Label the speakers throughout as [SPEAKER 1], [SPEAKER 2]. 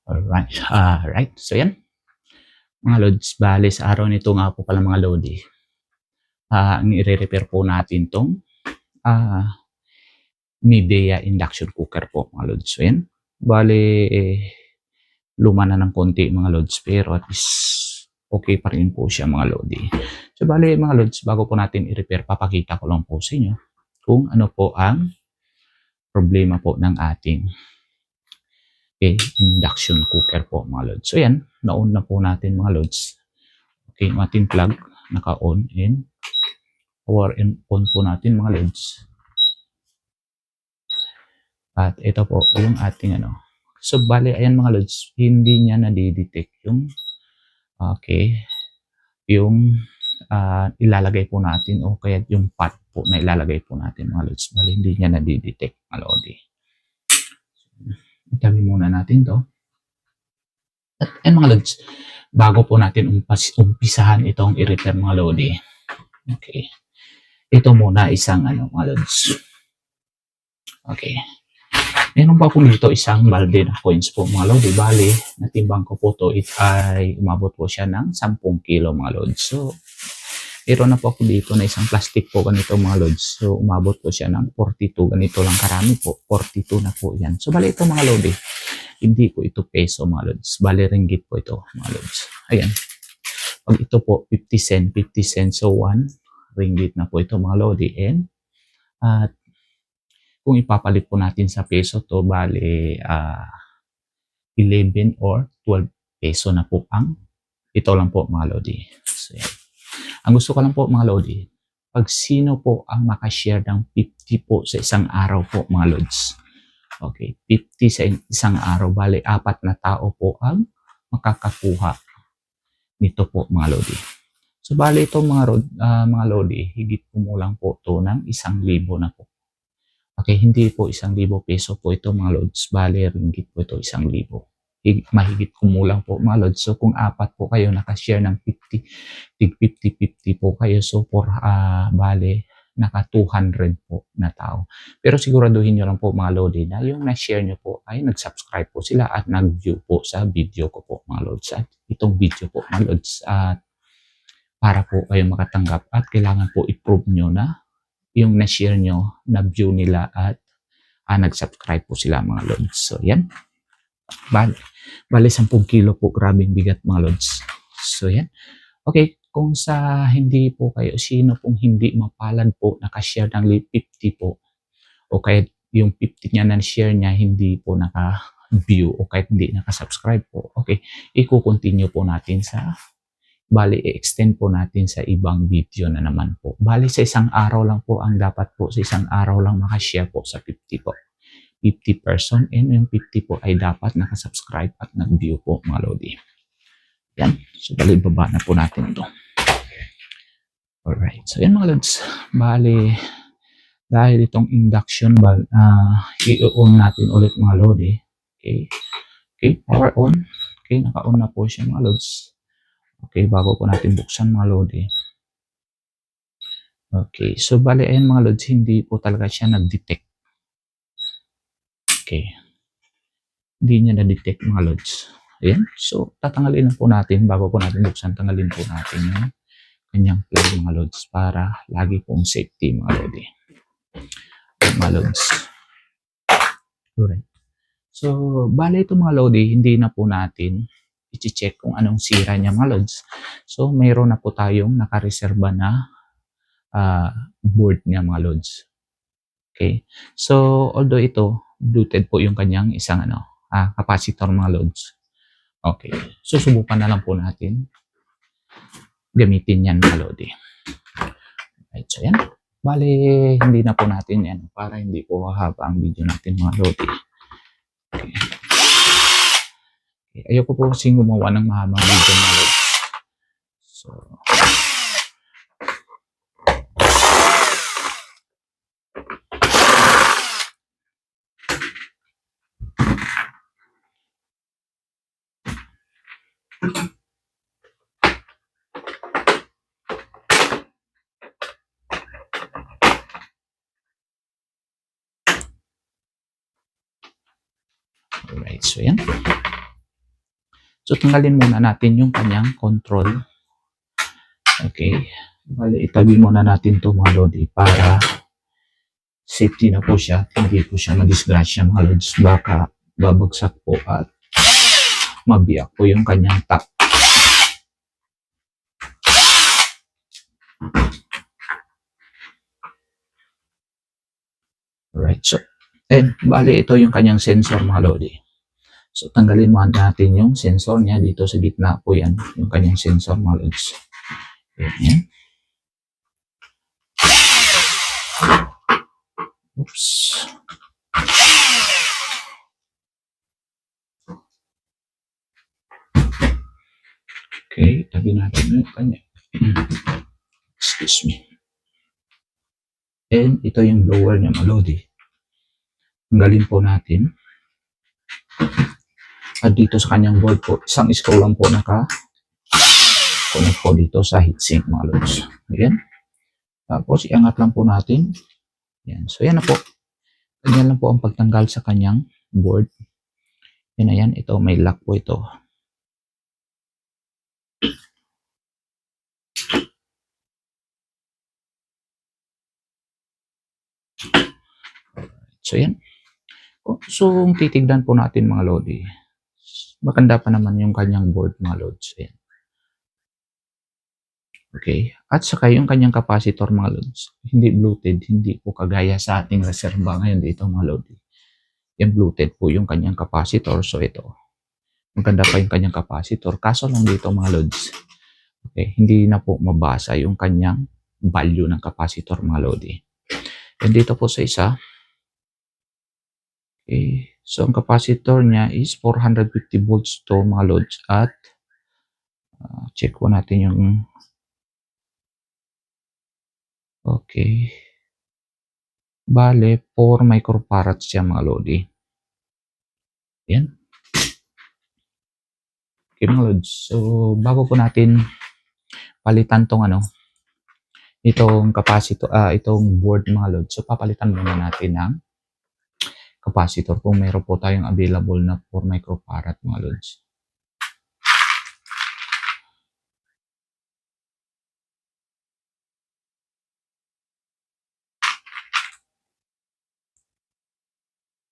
[SPEAKER 1] Alright, right. So yan, mga lods, bale sa araw nito nga po pala mga lodi, ang ire-repair po natin 'tong, ah, Midea induction cooker po mga lods. So yan, bale, luma na ng konti mga lods pero at least okey pa rin po siya mga lodi. So bale mga lods, bago po natin i-repair papakita ko lang po sa inyo kung ano po ang problema po ng ating, induction cooker po mga lods. So yan, na-on na po natin mga lods. Okay, yung ating plug naka-on and power and on po natin mga lods. At ito po yung ating ano. So bale ayan mga lods, hindi niya nadidetect yung yung ilalagay po natin o kaya yung pot po na ilalagay po natin mga lods. Bale hindi niya nadidetect mga lodi. Itabi muna natin to. At ayan mga lods, bago po natin umpisahan itong i-repair mga lodi. Okay. Ito muna isang ano mga lods. Okay. Meron pa po dito isang balde na coins po mga lodi. Bali, natimbang ko po to, ay umabot po siya ng 10 kilo mga lods. So, meron na po ako dito na isang plastic po ganito mga lods. So, umabot po siya ng 42. Ganito lang karami po. 42 na po yan. So, bali ito mga lodi. Hindi po ito peso mga lods. Bali, ringgit po ito mga lods. Ayan. Pag ito po 50 cent, 50 cents. So, 1 ringgit na po ito mga lodi. And, at kung ipapalit po natin sa peso to, bali 11 or 12 peso na po ang ito lang po mga lodi. So, yan. Ang gusto ko lang po mga lodi, pag sino po ang makashare ng 50 po sa isang araw po mga lods. Okay, 50 sa isang araw, bali 4 na tao po ang makakakuha nito po mga lodi. So bali ito mga lodi, higit kumulang po to ng 1,000 na po. Okay, hindi po 1,000 peso po ito mga lods. Bale, ringgit po ito 1,000. Mahigit kumulang po mga lods. So, kung 4 po kayo nakashare ng 50, tig 50-50 po kayo. So, bale, naka 200 po na tao. Pero siguraduhin nyo lang po mga lodi na yung na-share nyo po ay nag-subscribe po sila at nag-view po sa video ko po mga lods. At itong video po mga lods. At para po kayo makatanggap at kailangan po i-prove nyo na yung na-share nyo, na-view nila at nag-subscribe po sila mga lods. So, yan. Bale 10 kilo po. Grabing bigat mga lods. So, yan. Okay. Kung sa hindi po kayo, sino pong hindi mapalad po nakashare ng 50 po o kahit yung 50 niya na-share niya hindi po naka-view o kahit hindi naka-subscribe po. Okay. I-continue po natin sa bali, i-extend po natin sa ibang video na naman po. Bali, sa isang araw lang po ang dapat po. Sa isang araw lang makashare po sa 50 po. 50 person and yung 50 po ay dapat nakasubscribe at nag-view po mga lodi. Yan. So, bali, baba na po natin ito. Alright. So, yan mga lods. Bali, dahil itong induction i-on natin ulit mga lodi. Okay. Okay, power on. Okay, naka-on na po siya mga lods. Okay, bago po natin buksan mga lodi. Okay, so bali ayan mga lods, hindi po talaga siya nag-detect. Okay. Hindi niya na-detect mga lods. Ayan, so tatanggalin na po natin, bago po natin buksan, tanggalin po natin yung kanyang plug mga lods para lagi pong safety mga lodi. Mga lods. Alright. So, bali ito mga lodi, hindi na po natin i-check kung anong sira niya mga lods. So, mayroon na po tayong nakareserba na board niya mga lods. Okay. So, although ito, Bluetooth po yung kanyang isang capacitor mga lods. Okay. So, subukan na lang po natin gamitin yan mga lodi. Right. So, yan. Bali, hindi na po natin yan para hindi po haba ang video natin mga lodi. Okay. Ayoko po kasing gumawa ng mahabang video mga lods. So, alright, so yan. So, tanggalin muna natin yung kanyang control. Okay. Bali, itabi muna natin to mga lodi para safety na po siya. Hindi po siya madisgrasya mga lods. Baka babagsak po at mabiyak po yung kanyang top. Alright, so, and bali ito yung kanyang sensor mga lodi. So, tanggalin mo natin yung sensor niya dito sa gitna po yan. Yung kanyang sensor mga lods. Ayan. Oops. Okay, tabi natin yung kanya. Excuse me. And ito yung blower niya mga lodi. Tanggalin po natin. At dito sa kanyang board po, isang screw lang po naka-connect po dito sa heatsink mga lods. Ayan. Tapos, iangat lang po natin. Ayan. So, yan na po. Ganyan lang po ang pagtanggal sa kanyang board. Yan na yan. Ito, may lock po ito. So, yan. So, kung titignan po natin mga lodi, maganda pa naman yung kanyang board mga lods. Ayan. Okay. At saka yung kanyang capacitor mga lods, hindi blueted, hindi po kagaya sa ating reserva ngayon dito mga lodi. Yung blueted po yung kanyang capacitor. So, ito. Maganda pa yung kanyang capacitor. Kaso lang dito mga lods, okay, hindi na po mabasa yung kanyang value ng capacitor mga lodi. And dito po sa isa, okay, so ang capacitor niya is 450 volts to mga lods at check po natin yung okay, bale 4 microfarads siya mga lodi. Yan. Okay mga lods, so bago po natin palitan tong itong capacitor, itong board mga lods, so papalitan muna natin ng capacitor kung meron po tayong available na 4 microfarad mga lods.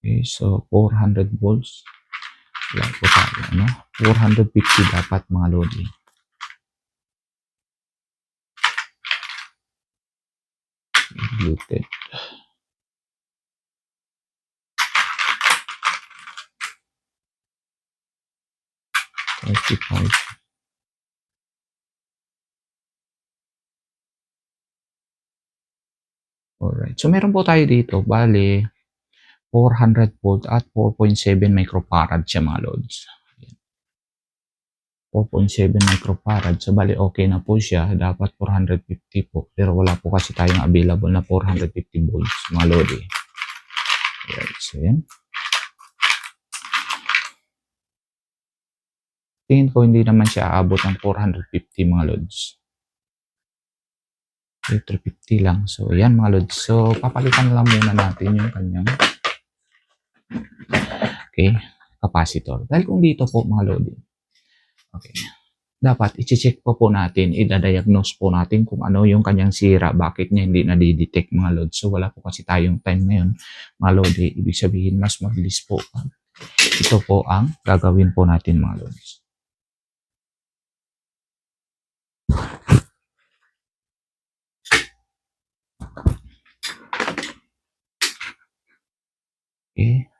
[SPEAKER 1] Okay, so 400 volts. Wala po tayo, 450 dapat mga lodi. Bluetooth. Alright. So, meron po tayo dito. Bale, 400 volt at 4.7 microfarad siya mga lods. 4.7 microfarad. So, bale, okay na po siya. Dapat 450 po. Pero wala po kasi tayong available na 450 volts mga lodi. Alright. So, yan. Tingin ko hindi naman siya aabot ng 450 mga lods. 350 lang. So, yan mga lods. So, papalitan lang muna natin yung kanyang okay, capacitor. Dahil kung dito po mga lodi, okay, dapat i-check po natin, i-diagnose po natin kung ano yung kanyang sira, bakit niya hindi na-detect mga lods. So, wala po kasi tayong time ngayon mga lodi. Ibig sabihin, mas mabilis po. Ito po ang gagawin po natin mga lods. Okay.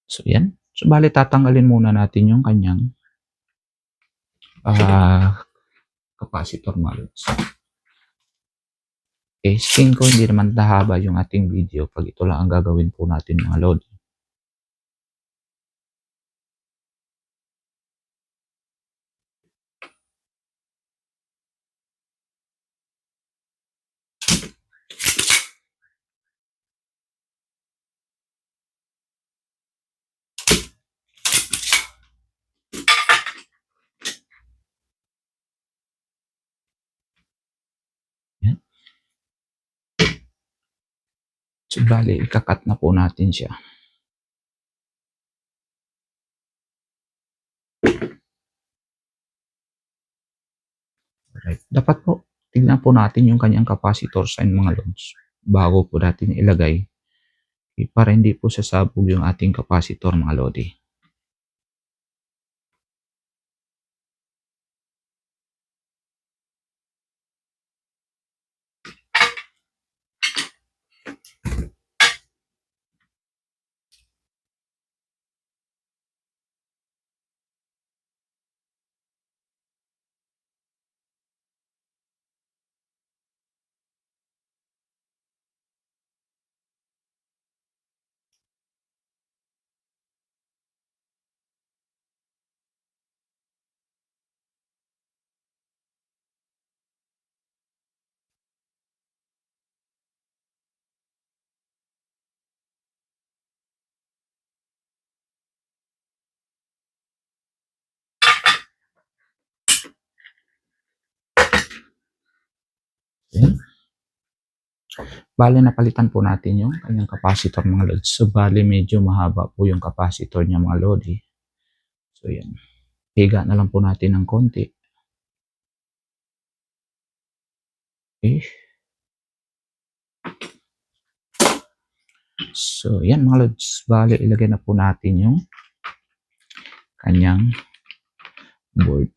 [SPEAKER 1] So, yan. So, bali, tatanggalin muna natin yung kanyang capacitor mga lods. Okay, tingin ko hindi naman haba yung ating video pag ito lang ang gagawin po natin mga lodi. So, bali, ikakat na po natin siya. Alright. Dapat po, tignan po natin yung kanyang capacitor sign mga lods bago po natin ilagay para hindi po sasabog yung ating capacitor mga lodi. Ayan. Bale, napalitan po natin yung kanyang capacitor mga lods. So, bale, medyo mahaba po yung capacitor niya mga lodi. So, yan. Higa na lang po natin ng konti. Okay. So, yan mga lods. Bale, ilagay na po natin yung kanyang board.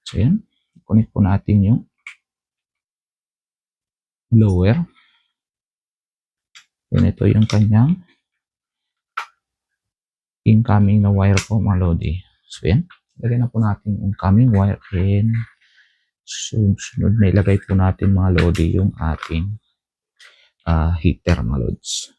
[SPEAKER 1] So, yan. Connect po natin yung blower. Yan, ito yung kanyang incoming na wire po mga lodi. So, yan. Ilagay na po natin yung incoming wire. And sunod na ilagay po natin mga lodi yung ating heater mga lods.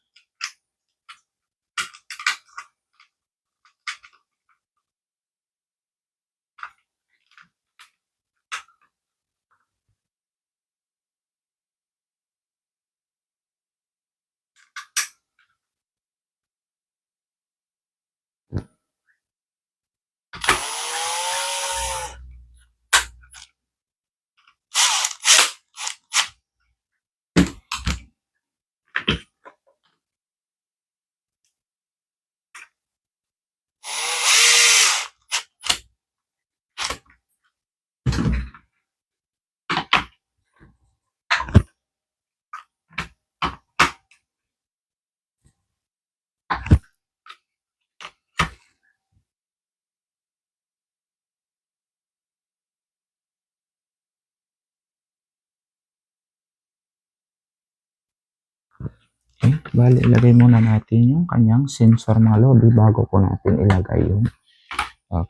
[SPEAKER 1] Okay, bali ilagay muna natin yung kanyang sensor mga lodi bago po natin ilagay yung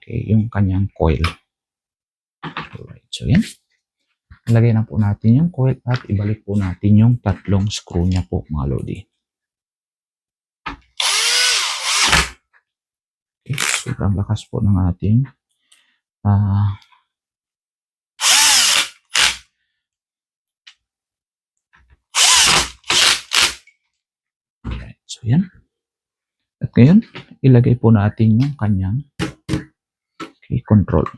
[SPEAKER 1] yung kanyang coil. Alright, so yan. Ilagay na po natin yung coil at ibalik po natin yung tatlong screw niya po mga lodi. Okay, sobrang lakas po ng ating so yan. At ngayon, ilagay po natin yung kanyang control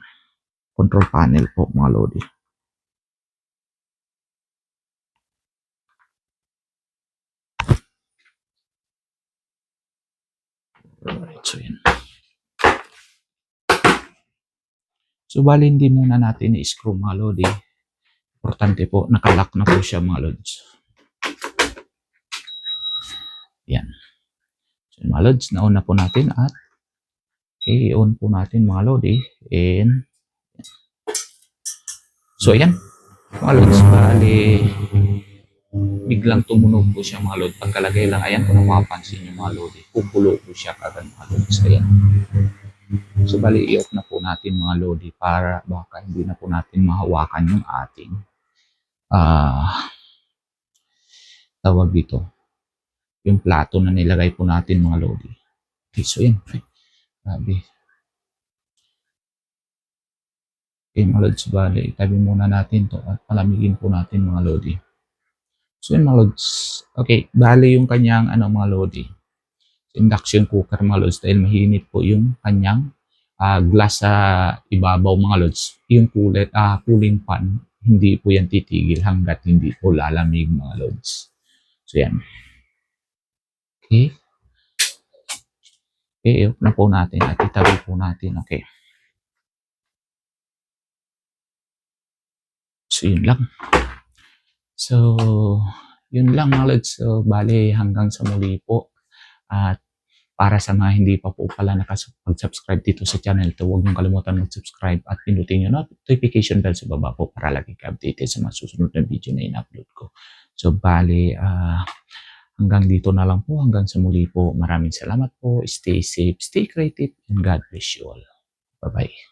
[SPEAKER 1] panel po mga lodi. Alright, so yan. So bali hindi muna natin i-screw mga lodi. Importante po, nakalock na po siya mga lods. Yan. So mga lods, nauna po natin at i-on po natin mga lodi. And so yan. Mga lods, bali biglang tumunog po siya mga lodi. Pagkalagay lang, ayan kung napapansin nyo mga lodi. Pupulo po siya kagad mga lods. Ayan. So bali i-off na po natin mga lodi para baka hindi na po natin mahawakan yung ating tawag dito, yung plato na nilagay po natin mga lodi. Okay, so yan. Grabe. Okay mga lods, bali itabi muna natin to at palamigin po natin mga lodi. So yun mga lods. Okay, bali yung kanyang mga lodi, induction cooker mga lods, dahil mahinit po yung kanyang glass sa ibabaw mga lods. Yung cooling fan, hindi po yan titigil hanggat hindi po lalamig mga lods. So yan. Okay. Okay, i-off na po natin at itabi po natin. Okay. So yun lang. So, yun lang mga lods. So, bale hanggang sa muli po. At para sa mga hindi pa po pala nakapag-subscribe dito sa channel to, huwag niyong kalimutan mag-subscribe at pinutin yung notification bell sa baba po para lagi ka updated sa mga susunod na video na in-upload ko. So, bale, hanggang dito na lang po. Hanggang sa muli po. Maraming salamat po. Stay safe, stay creative, and God bless you all. Bye-bye.